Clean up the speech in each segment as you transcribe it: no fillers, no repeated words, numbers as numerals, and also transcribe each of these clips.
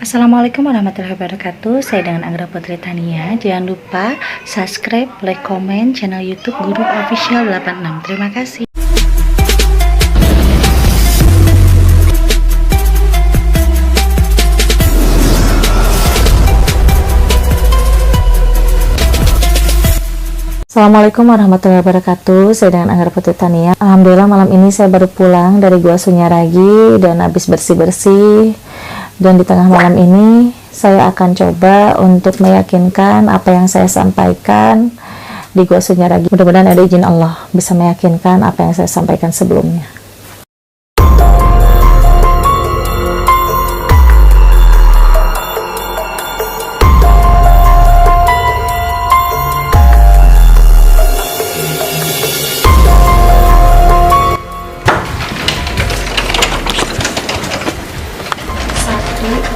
Assalamualaikum warahmatullahi wabarakatuh. Saya dengan Anggra Putri Tania. Jangan lupa subscribe, like, komen channel YouTube Guru Official 86. Terima kasih. Assalamualaikum warahmatullahi wabarakatuh. Saya dengan Anggra Putri Tania. Alhamdulillah malam ini saya baru pulang dari Gua Sunyaragi dan habis bersih-bersih. Dan di tengah malam ini saya akan coba untuk meyakinkan apa yang saya sampaikan di Gua Sunyaragi. Mudah-mudahan ada izin Allah bisa meyakinkan apa yang saya sampaikan sebelumnya.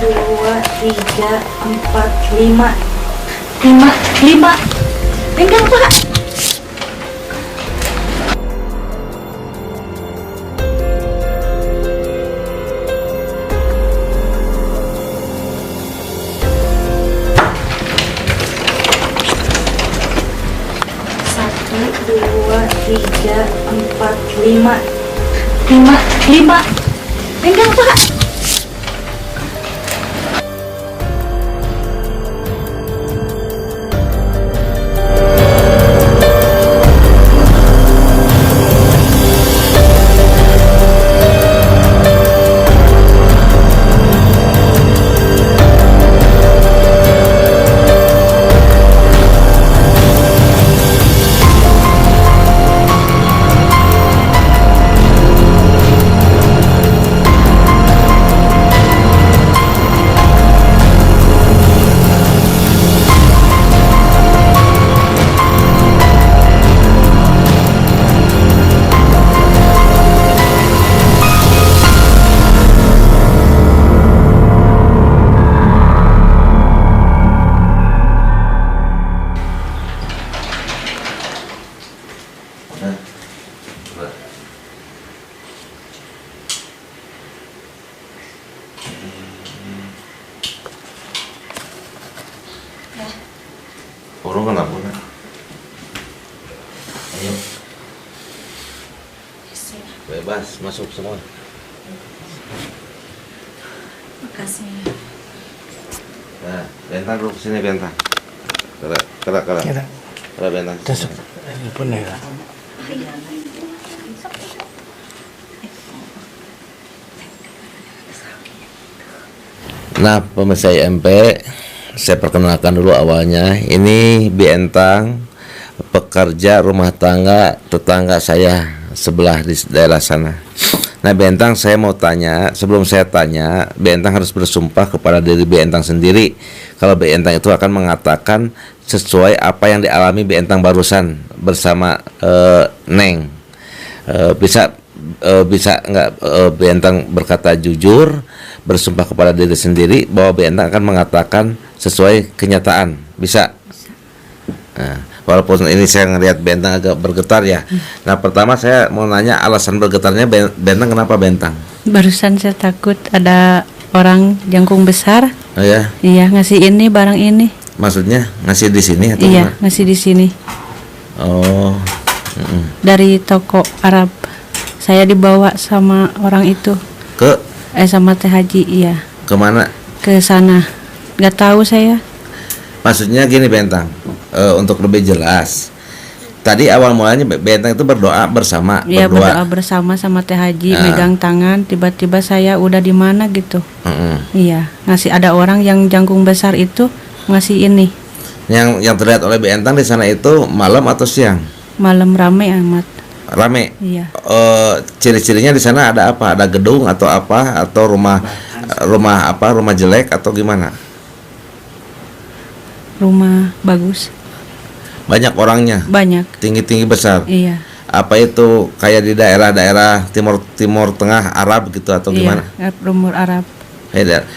Dua, tiga, empat, lima, pegang Pak. Satu, dua, tiga, empat, lima, pegang Pak. Burung kenapa? Ayo. Bebas, masuk semua. Makasih. Nah, bentang dulu sini bentang. Kerak. Kerak bentang. Ini pun ya. Nah, pemirsa IMP, saya perkenalkan dulu awalnya. Ini Bientang, pekerja rumah tangga tetangga saya sebelah di daerah sana. Nah, Bientang, saya mau tanya, sebelum saya tanya, Bientang harus bersumpah kepada diri Bientang sendiri. Kalau Bientang itu akan mengatakan sesuai apa yang dialami Bientang barusan bersama Neng. Bisa nggak Bientang berkata jujur, bersumpah kepada diri sendiri bahwa Bientang akan mengatakan sesuai kenyataan, bisa? Nah, walaupun ini saya ngelihat Bientang agak bergetar ya. Nah, pertama saya mau nanya alasan bergetarnya Bientang, kenapa Bientang? Barusan saya takut ada orang jangkung besar. Oh ya? Iya, ngasih ini barang ini. Maksudnya ngasih di sini atau Iya, gimana? ngasih di sini. Oh. Dari toko Arab. Saya dibawa sama orang itu. Sama Teh Haji, iya. Kemana? Ke sana. Nggak tahu saya. Maksudnya gini Bientang, untuk lebih jelas. Tadi awal mulanya Bientang itu berdoa bersama, Iya, berdua. berdoa bersama sama Teh Haji, megang tangan, tiba-tiba saya udah di mana gitu. Iya, ngasih ada orang yang jangkung besar itu ngasih ini. Yang terlihat oleh Bientang di sana itu malam atau siang? Malam rame amat. Rame. Iya. Ciri-cirinya di sana ada apa? Ada gedung atau apa? Atau rumah jelek atau gimana? Rumah bagus. Banyak orangnya. Banyak. Tinggi-tinggi besar. Iya. Apa itu kayak di daerah-daerah Timur Tengah Arab gitu atau gimana? Iya, rumur Arab.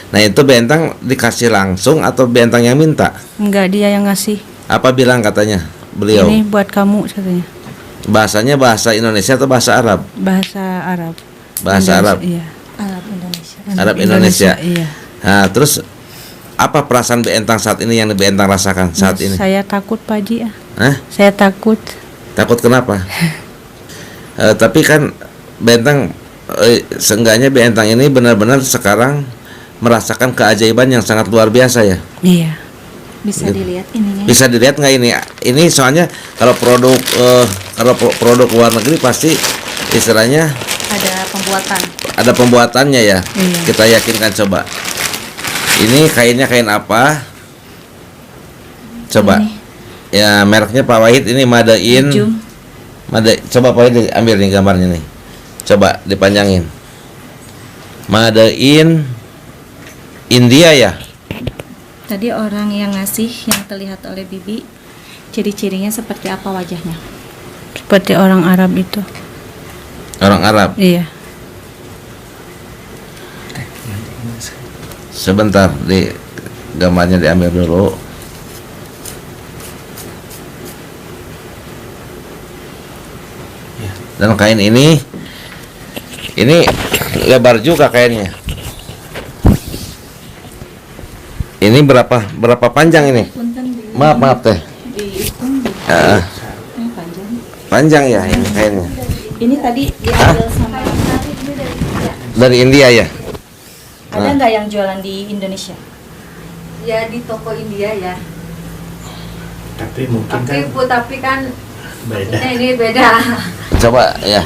Nah, itu Bientang dikasih langsung atau Bientang yang minta? Enggak, dia yang ngasih. Apa bilang katanya beliau? Ini buat kamu katanya. Bahasanya bahasa Indonesia atau bahasa Arab? Bahasa Arab. Bahasa Arab. Iya. Arab Indonesia. Arab Indonesia. Iya. Nah, terus Apa perasaan Beentang saat ini yang Beentang rasakan saat ini? Saya takut Pak Haji. Hah? Saya takut. Takut kenapa? Tapi kan Beentang, seenggaknya Beentang ini benar-benar sekarang merasakan keajaiban yang sangat luar biasa ya. Iya. Bisa dilihat ininya. Bisa dilihat nggak ini? Ini soalnya kalau produk luar negeri pasti istilahnya Ada pembuatan. ada pembuatannya ya. Iya. Kita yakinkan coba. Ini kainnya kain apa? Coba. Ini. Ya mereknya Pak Wahid ini Made in. Jum. Coba Pak Wahid ambil nih gambarnya nih. Coba dipanjangin. Made in India ya. Tadi orang yang ngasih yang terlihat oleh Bibi, ciri-cirinya seperti apa wajahnya? Seperti orang Arab itu. Orang Arab. Iya. Sebentar, di gambarnya diambil dulu. Dan kain ini lebar juga kainnya. Ini berapa panjang ini? Maaf teh. Panjang ya ini kainnya. Ini tadi diambil sama Dari India ya. ada nggak yang jualan di Indonesia? Ya di toko India ya. Tapi mungkin kan Tapi kan beda. ini beda. Coba ya.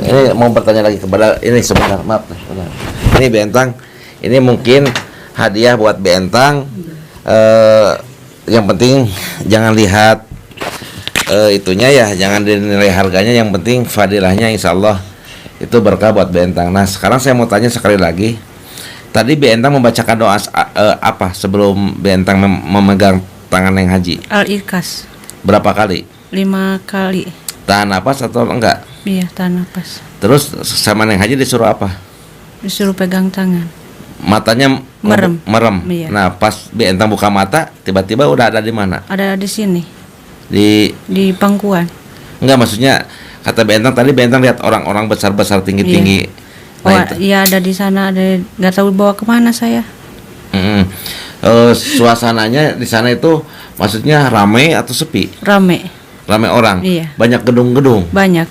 Ini mau bertanya lagi kepada ini sebentar, maaf. Sebentar. Ini Beentang, ini mungkin hadiah buat Beentang. Yang penting jangan lihat itunya ya, jangan dinilai harganya. Yang penting fadilahnya, insya Allah itu berkah buat Beentang. Nah sekarang saya mau tanya sekali lagi. Tadi Beentang membacakan doa apa sebelum Beentang memegang tangan Neng Haji? Al-Ikhlas. Berapa kali? 5 kali. Tahan napas atau enggak? Iya, tahan napas. Terus sama Neng Haji disuruh apa? Disuruh pegang tangan. Matanya Merem. merem. Iya. Nah pas Beentang buka mata tiba-tiba udah ada di mana? Ada di sini, Di di pangkuan. enggak, maksudnya kata Beentang tadi Beentang lihat orang-orang besar-besar tinggi-tinggi. Oh, Nah itu. iya ada di sana, ada nggak tahu bawa kemana saya. Mm-mm. Suasananya di sana itu maksudnya ramai atau sepi? Rame, Ramai orang. Iya. Banyak gedung-gedung. banyak.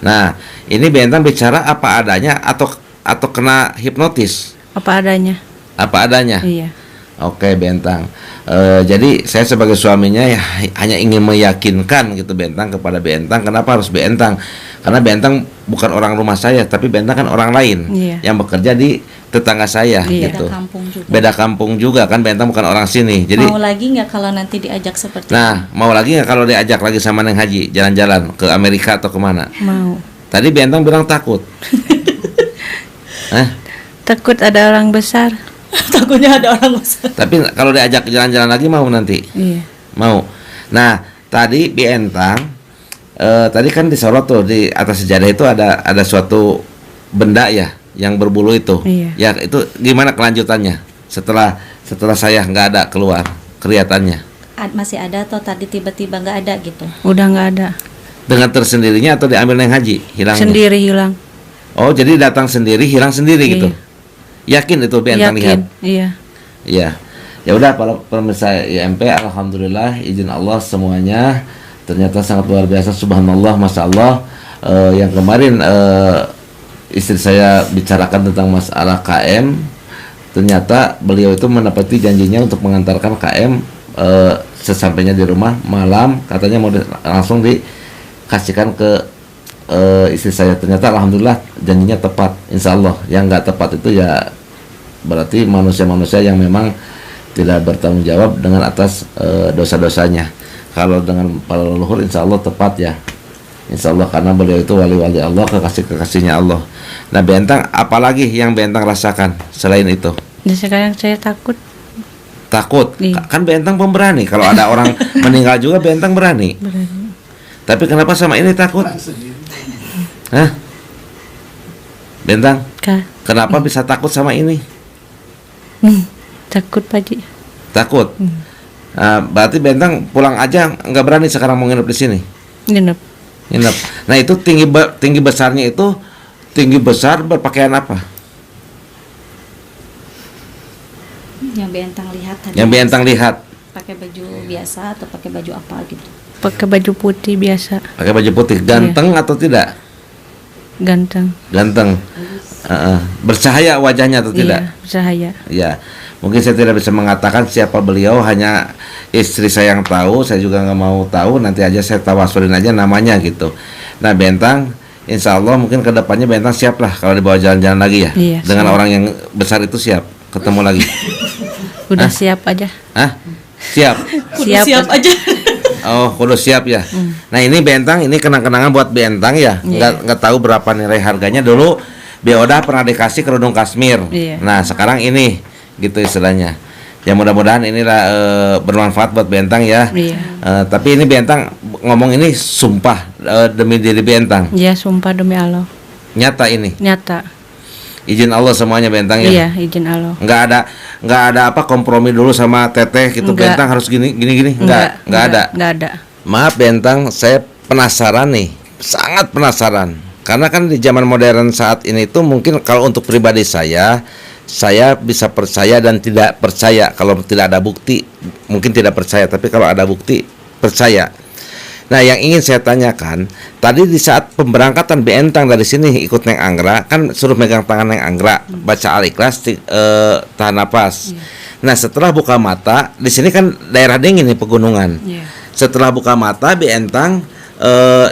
Nah ini Beentang bicara apa adanya atau kena hipnotis? Apa adanya. Apa adanya? Iya. Oke Beentang. Jadi saya sebagai suaminya ya hanya ingin meyakinkan gitu Beentang kepada Beentang. Kenapa harus Beentang? Karena Beentang bukan orang rumah saya, tapi Beentang kan orang lain Iya. yang bekerja di tetangga saya Iya. gitu. Beda kampung juga. Beda kampung juga kan, Beentang bukan orang sini. Jadi Mau lagi nggak kalau nanti diajak seperti nah mau lagi nggak kalau diajak lagi sama Neng Haji jalan-jalan ke Amerika atau kemana? Mau. Tadi Beentang bilang takut. Takut ada orang besar. takutnya ada orang besar? Tapi kalau diajak jalan-jalan lagi mau nanti? Iya. Mau. Nah, tadi Beentang tadi kan disorot tuh di atas sejadah itu ada suatu benda ya yang berbulu itu. Iya. Ya itu gimana kelanjutannya? Setelah saya nggak ada keluar kelihatannya. Masih ada atau tadi tiba-tiba nggak ada gitu? Udah nggak ada. Dengan tersendirinya atau diambil Neng Haji hilangnya? Sendiri hilang. Oh, jadi datang sendiri hilang sendiri gitu. Yakin itu Beentang lihat? Iya. Iya. Ya udah para pemirsa IMP, alhamdulillah izin Allah semuanya ternyata sangat luar biasa, subhanallah, masya Allah. Yang kemarin istri saya bicarakan tentang masalah KM, ternyata beliau itu menepati janjinya untuk mengantarkan KM sesampainya di rumah malam, katanya mau langsung dikasihkan ke istri saya. Ternyata alhamdulillah janjinya tepat, insya Allah. Yang nggak tepat itu ya berarti manusia-manusia yang memang tidak bertanggung jawab dengan atas dosa-dosanya. Kalau dengan para leluhur insya Allah tepat ya, insya Allah, karena beliau itu wali-wali Allah, kekasih-kekasihnya Allah. Nah Beentang apalagi yang Beentang rasakan selain itu? Dan sekarang saya takut. Takut? Iya. Kan Beentang pemberani, kalau ada orang meninggal juga Beentang berani. Tapi kenapa sama ini takut? Hah? Beentang, Kak. kenapa bisa takut sama ini? Takut Pak Haji. Takut. Berarti Beentang pulang aja nggak berani sekarang mau nginep di sini. Nginep. Nginep. Nah itu tinggi besarnya itu tinggi besar berpakaian apa? Yang Bentang lihat tadi. Yang Bentang lihat Pakai baju biasa atau pakai baju apa gitu? Pakai baju putih biasa, pakai baju putih, ganteng atau tidak? ganteng. Ganteng. Bercahaya wajahnya atau tidak? Iya, bercahaya. Ya, mungkin saya tidak bisa mengatakan siapa beliau, hanya istri saya yang tahu. Saya juga nggak mau tahu, nanti aja saya tawasulin aja namanya gitu. Nah, Bentang, insya Allah mungkin kedepannya Bentang siap lah kalau dibawa jalan-jalan lagi ya. Iya, dengan siap. orang yang besar itu siap ketemu lagi. Udah siap aja. Hah? Siap. Siap aja. Oh, kudu siap ya. Nah, ini Bentang, ini kenang-kenangan buat Bentang ya. Nggak tahu berapa nilai harganya. Dulu Bioda pernah dikasih kerudung kasmir. Iya. Nah, sekarang ini gitu istilahnya. Ya mudah-mudahan inilah bermanfaat buat Bentang ya. Iya. Tapi ini Bentang ngomong ini sumpah demi diri Bentang. Ya, sumpah demi Allah. Nyata ini. Nyata. Izin Allah semuanya Bentang ya. Iya, izin Allah. Nggak ada apa kompromi dulu sama Teteh gitu. Enggak. Bentang harus gini. Nggak ada. Enggak ada. Maaf Bentang, saya penasaran nih, sangat penasaran. Karena kan di zaman modern saat ini tuh mungkin kalau untuk pribadi saya bisa percaya dan tidak percaya. Kalau tidak ada bukti, mungkin tidak percaya. Tapi kalau ada bukti, percaya. Nah, yang ingin saya tanyakan, tadi di saat pemberangkatan Bentang dari sini ikut Neng Anggra, kan suruh megang tangan Neng Anggra, baca Al-Ikhlas, tahan napas. Nah, setelah buka mata, di sini kan daerah dingin nih, pegunungan. Setelah buka mata, Bentang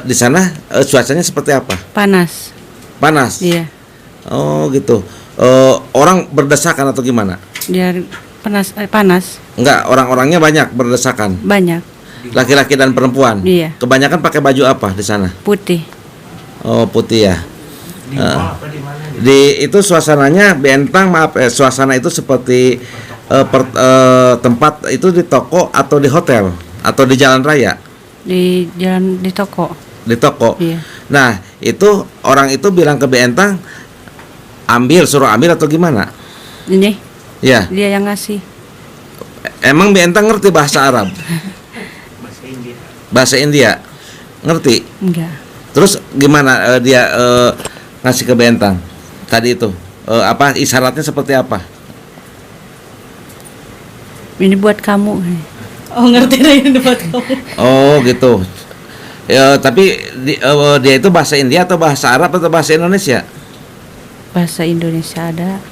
di sana cuacanya seperti apa? Panas. Panas. Iya. Oh, gitu. Orang berdesakan atau gimana? Dia panas. Enggak, orang-orangnya banyak berdesakan. Banyak. Laki-laki dan perempuan. Iya. Kebanyakan pakai baju apa di sana? Putih. Oh, putih ya. Di mall apa di mana gitu? Di itu suasananya Bentang, maaf, suasana itu seperti tempat itu di toko atau di hotel atau di jalan raya? Di jalan, di toko. Di toko. Iya. Nah, itu orang itu bilang ke Bentang suruh ambil atau gimana? Ini Ya. dia yang ngasih. Emang Bentang ngerti bahasa Arab? Bahasa India. Bahasa India? Ngerti? Enggak. Terus gimana dia ngasih ke Bentang tadi itu? Apa isyaratnya seperti apa? Ini buat kamu. Oh, ngerti deh ini buat kamu. Oh, gitu. Ya, tapi dia itu bahasa India atau bahasa Arab atau bahasa Indonesia? Bahasa Indonesia ada.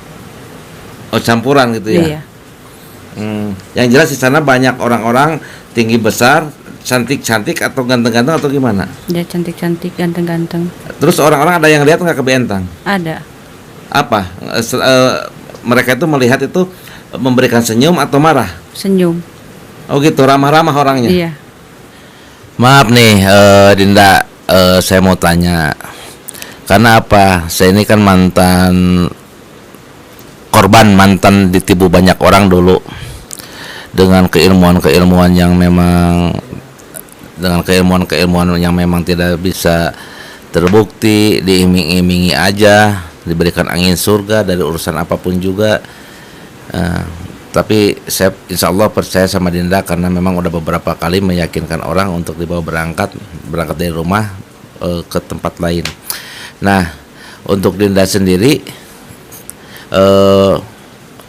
Oh, campuran gitu ya. Iya. Yang jelas di sana banyak orang-orang tinggi besar, cantik-cantik atau ganteng-ganteng atau gimana? Dia cantik-cantik, ganteng-ganteng. Terus orang-orang ada yang lihat nggak ke Bentang? Ada. Apa? Mereka itu melihat itu memberikan senyum atau marah? Senyum. Oh gitu, ramah-ramah orangnya. Iya. Maaf nih, Dinda, saya mau tanya. Karena apa? Saya ini kan mantan ditipu banyak orang dulu dengan keilmuan yang memang tidak bisa terbukti, diiming-imingi aja, diberikan angin surga dari urusan apapun juga. Tapi saya insya Allah percaya sama Dinda karena memang udah beberapa kali meyakinkan orang untuk dibawa berangkat dari rumah ke tempat lain. Nah, untuk Dinda sendiri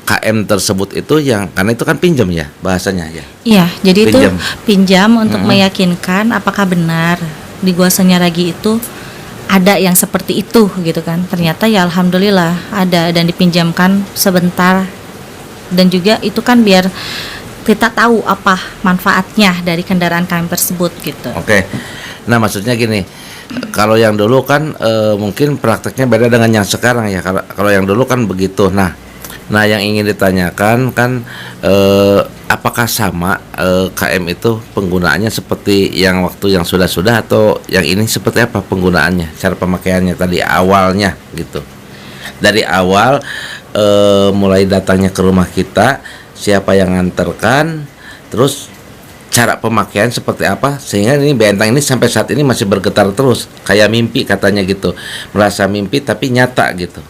KM tersebut itu yang karena itu kan pinjam ya bahasanya ya. Iya, jadi Pinjam. itu pinjam untuk meyakinkan apakah benar di Gua Sunyaragi itu ada yang seperti itu gitu kan. Ternyata ya alhamdulillah ada dan dipinjamkan sebentar. Dan juga itu kan biar kita tahu apa manfaatnya dari kendaraan kami tersebut gitu. Oke. Nah, maksudnya gini, kalau yang dulu kan mungkin prakteknya beda dengan yang sekarang ya. Kalau yang dulu kan begitu. Nah, yang ingin ditanyakan kan apakah sama KM itu penggunaannya seperti yang waktu yang sudah atau yang ini seperti apa penggunaannya, cara pemakaiannya tadi awalnya gitu. Dari awal mulai datangnya ke rumah kita, siapa yang nganterkan, terus cara pemakaian seperti apa sehingga ini Bentang ini sampai saat ini masih bergetar terus kayak mimpi katanya gitu, merasa mimpi tapi nyata gitu.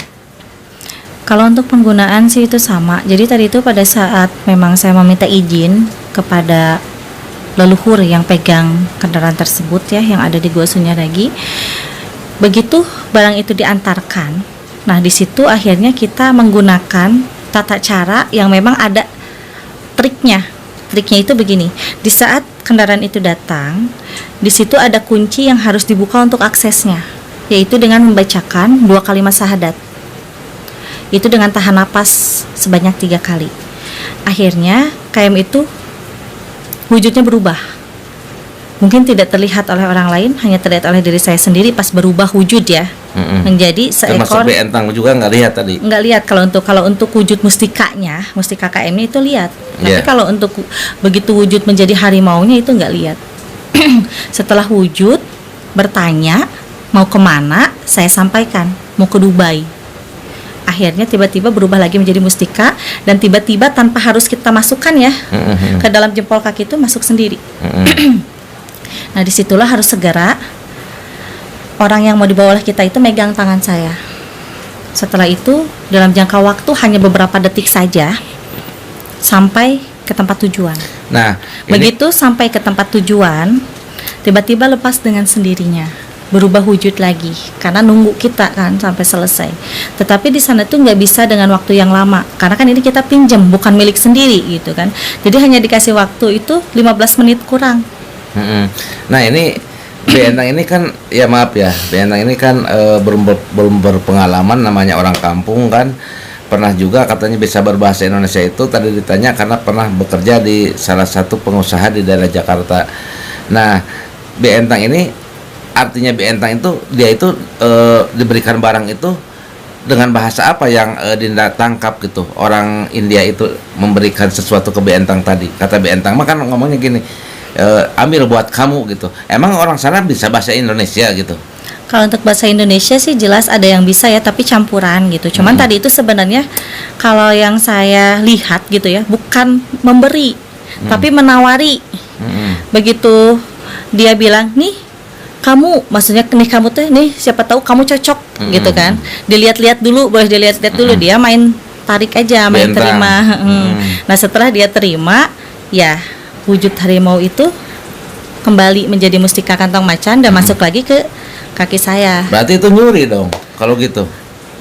Kalau untuk penggunaan sih itu sama. Jadi tadi itu pada saat memang saya meminta izin kepada leluhur yang pegang kendaraan tersebut ya, yang ada di Gua Sunyaragi. Begitu barang itu diantarkan, nah di situ akhirnya kita menggunakan tata cara yang memang ada triknya. Triknya itu begini, di saat kendaraan itu datang, di situ ada kunci yang harus dibuka untuk aksesnya, yaitu dengan membacakan 2 kalimat syahadat. Itu dengan tahan napas sebanyak 3 kali. Akhirnya KM itu wujudnya berubah. Mungkin tidak terlihat oleh orang lain, hanya terlihat oleh diri saya sendiri pas berubah wujud ya. Menjadi Termasuk seekor. Bentang juga nggak lihat tadi. Nggak lihat kalau untuk wujud mustikanya, mustika KM-nya itu lihat. Tapi Yeah. kalau untuk begitu wujud menjadi harimaunya itu nggak lihat. Setelah wujud bertanya mau kemana, saya sampaikan mau ke Dubai. Akhirnya tiba-tiba berubah lagi menjadi mustika, dan tiba-tiba tanpa harus kita masukkan ya ke dalam jempol kaki itu masuk sendiri. Nah disitulah harus segera orang yang mau dibawa oleh kita itu megang tangan saya. Setelah itu dalam jangka waktu hanya beberapa detik saja sampai ke tempat tujuan. Nah, Begitu sampai ke tempat tujuan, tiba-tiba lepas dengan sendirinya, berubah wujud lagi karena nunggu kita kan sampai selesai. Tetapi di sana tuh nggak bisa dengan waktu yang lama karena kan ini kita pinjam, bukan milik sendiri gitu kan. Jadi hanya dikasih waktu itu 15 menit kurang. Nah ini Bentang ini kan, ya maaf ya, Bentang ini kan belum berpengalaman, namanya orang kampung kan. Pernah juga katanya bisa berbahasa Indonesia itu tadi ditanya karena pernah bekerja di salah satu pengusaha di daerah Jakarta. Nah Bentang ini artinya Bentang itu dia itu diberikan barang itu dengan bahasa apa yang Dinda tangkap gitu? Orang India itu memberikan sesuatu ke Bentang tadi. Kata Bentang mah kan ngomongnya gini, ambil buat kamu gitu. Emang orang sana bisa bahasa Indonesia gitu? Kalau untuk bahasa Indonesia sih jelas ada yang bisa ya, tapi campuran gitu. Cuman tadi itu sebenarnya kalau yang saya lihat gitu ya, bukan memberi, tapi menawari. Begitu dia bilang, nih kamu, maksudnya nih kamu tuh, nih siapa tahu kamu cocok gitu kan. Dilihat-lihat dulu, boleh dilihat-lihat dulu. Dia main tarik aja, main Bentang. terima. Nah setelah dia terima, ya wujud harimau itu kembali menjadi mustika kantong macan dan masuk lagi ke kaki saya. Berarti itu nyuri dong kalau gitu.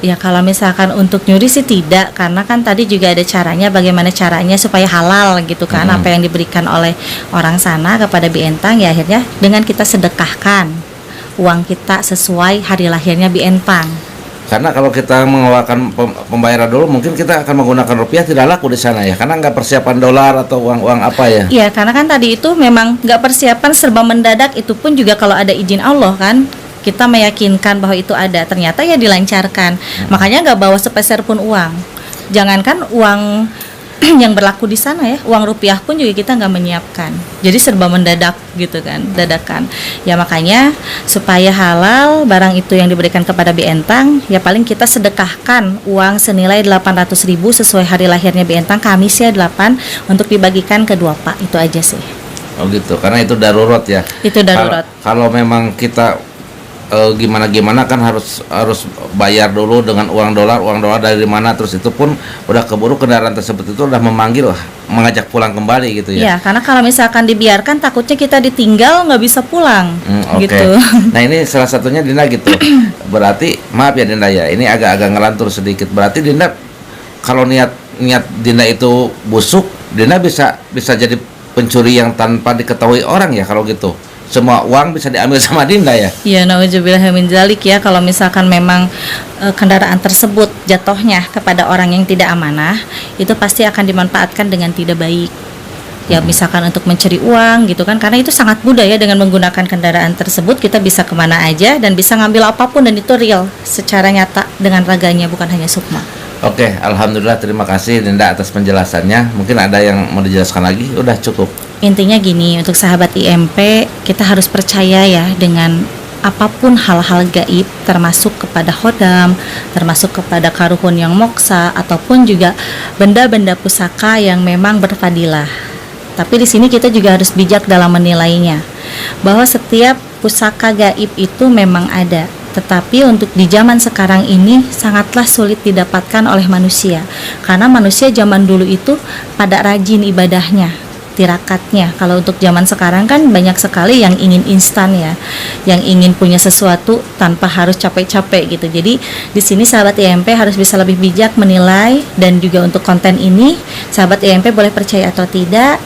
Ya kalau misalkan untuk nyuri sih tidak, karena kan tadi juga ada caranya, bagaimana caranya supaya halal gitu kan, apa yang diberikan oleh orang sana kepada Bentang, ya akhirnya dengan kita sedekahkan uang kita sesuai hari lahirnya Bentang. Karena kalau kita mengeluarkan pembayaran dulu, mungkin kita akan menggunakan rupiah tidak laku di sana ya, karena nggak persiapan dolar atau uang-uang apa ya. Iya, karena kan tadi itu memang nggak persiapan, serba mendadak. Itu pun juga kalau ada izin Allah kan, kita meyakinkan bahwa itu ada, ternyata ya dilancarkan. Makanya nggak bawa sepeser pun uang. Jangankan uang yang berlaku di sana ya, uang rupiah pun juga kita nggak menyiapkan. Jadi serba mendadak gitu kan, dadakan. Ya makanya supaya halal barang itu yang diberikan kepada Bentang, ya paling kita sedekahkan uang senilai 800.000 sesuai hari lahirnya Bentang, Kamis ya 8, untuk dibagikan ke dua pak. Itu aja sih. Oh gitu, karena itu darurat ya. Itu darurat. Kalau memang kita gimana kan harus bayar dulu dengan uang dolar dari mana, terus itu pun udah keburu kendaraan tersebut itu udah memanggil mengajak pulang kembali gitu ya. Ya, karena kalau misalkan dibiarkan takutnya kita ditinggal nggak bisa pulang Oke. gitu. Nah ini salah satunya Dinda gitu. Berarti maaf ya Dinda ya, ini agak ngelantur sedikit. Berarti Dinda kalau niat Dinda itu busuk, Dinda bisa jadi pencuri yang tanpa diketahui orang ya kalau gitu. Semua uang bisa diambil sama Dinda ya? Ya, nauzubillah min dzalik ya. Kalau misalkan memang kendaraan tersebut jatuhnya kepada orang yang tidak amanah, itu pasti akan dimanfaatkan dengan tidak baik. Ya misalkan untuk mencuri uang gitu kan, karena itu sangat mudah ya, dengan menggunakan kendaraan tersebut kita bisa kemana aja dan bisa ngambil apapun, dan itu real secara nyata dengan raganya, bukan hanya sukma. Oke, alhamdulillah, terima kasih Dinda atas penjelasannya. Mungkin ada yang mau dijelaskan lagi? Udah cukup. Intinya gini, untuk sahabat IMP, kita harus percaya ya dengan apapun hal-hal gaib, termasuk kepada khodam, termasuk kepada karuhun yang moksa, ataupun juga benda-benda pusaka yang memang berfadilah. Tapi di sini kita juga harus bijak dalam menilainya, bahwa setiap pusaka gaib itu memang ada. Tetapi untuk di zaman sekarang ini sangatlah sulit didapatkan oleh manusia, karena manusia zaman dulu itu pada rajin ibadahnya. tirakatnya. Kalau untuk zaman sekarang kan banyak sekali yang ingin instan ya, yang ingin punya sesuatu tanpa harus capek-capek gitu. Jadi di sini sahabat IMP harus bisa lebih bijak menilai, dan juga untuk konten ini sahabat IMP boleh percaya atau tidak.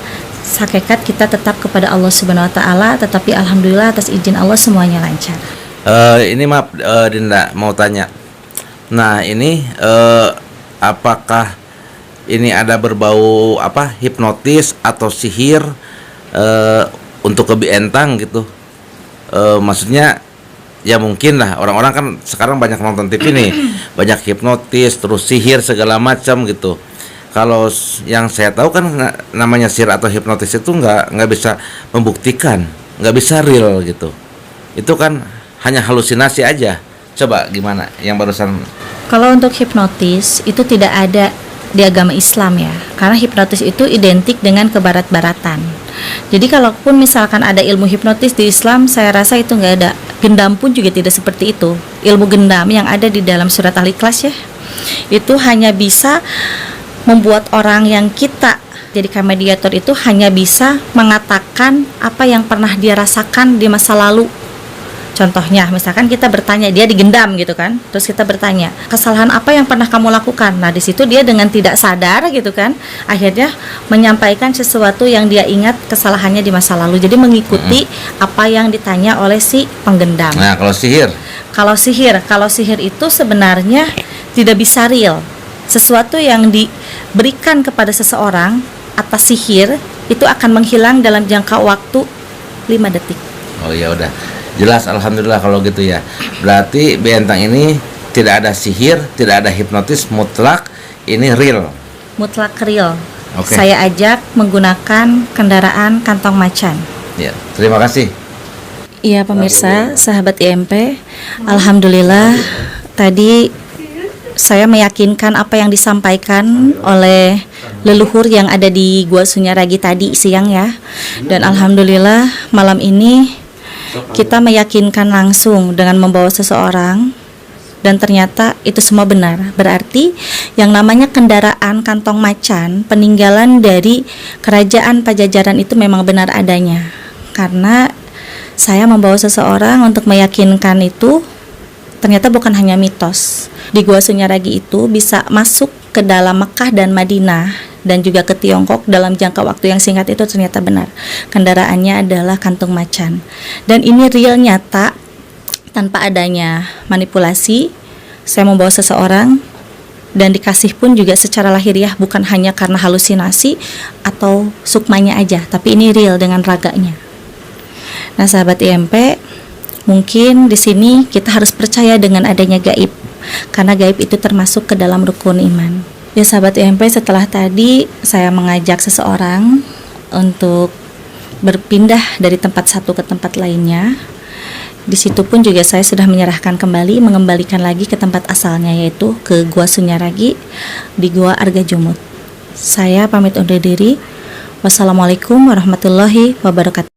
Hakikat kita tetap kepada Allah Subhanahu wa taala, tetapi alhamdulillah atas izin Allah semuanya lancar. Ini maaf, Dinda mau tanya. Nah, ini apakah ini ada berbau hipnotis atau sihir untuk ke Bientang gitu? Maksudnya ya mungkin lah, orang-orang kan sekarang banyak nonton TV nih, banyak hipnotis terus sihir segala macam gitu. Kalau yang saya tahu kan namanya sihir atau hipnotis itu nggak bisa membuktikan, nggak bisa real gitu. Itu kan hanya halusinasi aja. Coba gimana yang barusan? Kalau untuk hipnotis itu tidak ada di agama Islam ya, karena hipnotis itu identik dengan kebarat-baratan. Jadi kalaupun misalkan ada ilmu hipnotis di Islam, saya rasa itu nggak ada. Gendam pun juga tidak seperti itu. Ilmu gendam yang ada di dalam surat Al-Ikhlas ya, itu hanya bisa membuat orang yang kita jadikan mediator itu hanya bisa mengatakan apa yang pernah dia rasakan di masa lalu. Contohnya, misalkan kita bertanya, dia digendam gitu kan, terus kita bertanya, kesalahan apa yang pernah kamu lakukan? Nah, di situ dia dengan tidak sadar gitu kan, akhirnya menyampaikan sesuatu yang dia ingat kesalahannya di masa lalu. Jadi mengikuti apa yang ditanya oleh si penggendam. Nah, kalau sihir? Kalau sihir itu sebenarnya tidak bisa real. Sesuatu yang diberikan kepada seseorang atas sihir itu akan menghilang dalam jangka waktu 5 detik. Oh ya udah. Jelas, alhamdulillah kalau gitu ya. Berarti Bientang ini tidak ada sihir, tidak ada hipnotis, mutlak ini real. Mutlak real. Oke. Saya ajak menggunakan kendaraan kantong macan. Ya, terima kasih. Iya pemirsa, sahabat IMP, alhamdulillah tadi saya meyakinkan apa yang disampaikan oleh leluhur yang ada di Gua Sunyaragi tadi siang ya. Dan alhamdulillah malam ini kita meyakinkan langsung dengan membawa seseorang, dan ternyata itu semua benar. Berarti yang namanya kendaraan kantong macan peninggalan dari kerajaan Pajajaran itu memang benar adanya. Karena saya membawa seseorang untuk meyakinkan itu ternyata bukan hanya mitos. Di Gua Sunyaragi itu bisa masuk ke dalam Mekah dan Madinah dan juga ke Tiongkok dalam jangka waktu yang singkat itu ternyata benar. Kendaraannya adalah kantung macan. Dan ini real nyata tanpa adanya manipulasi. Saya membawa seseorang dan dikasih pun juga secara lahiriah, bukan hanya karena halusinasi atau sukmanya aja, tapi ini real dengan raganya. Nah, sahabat IMP, mungkin di sini kita harus percaya dengan adanya gaib, karena gaib itu termasuk ke dalam rukun iman. Ya sahabat IMP, setelah tadi saya mengajak seseorang untuk berpindah dari tempat satu ke tempat lainnya, di situ pun juga saya sudah menyerahkan kembali, mengembalikan lagi ke tempat asalnya, yaitu ke Gua Sunyaragi di Gua Argajumut. Saya pamit undur diri. Wassalamualaikum warahmatullahi wabarakatuh.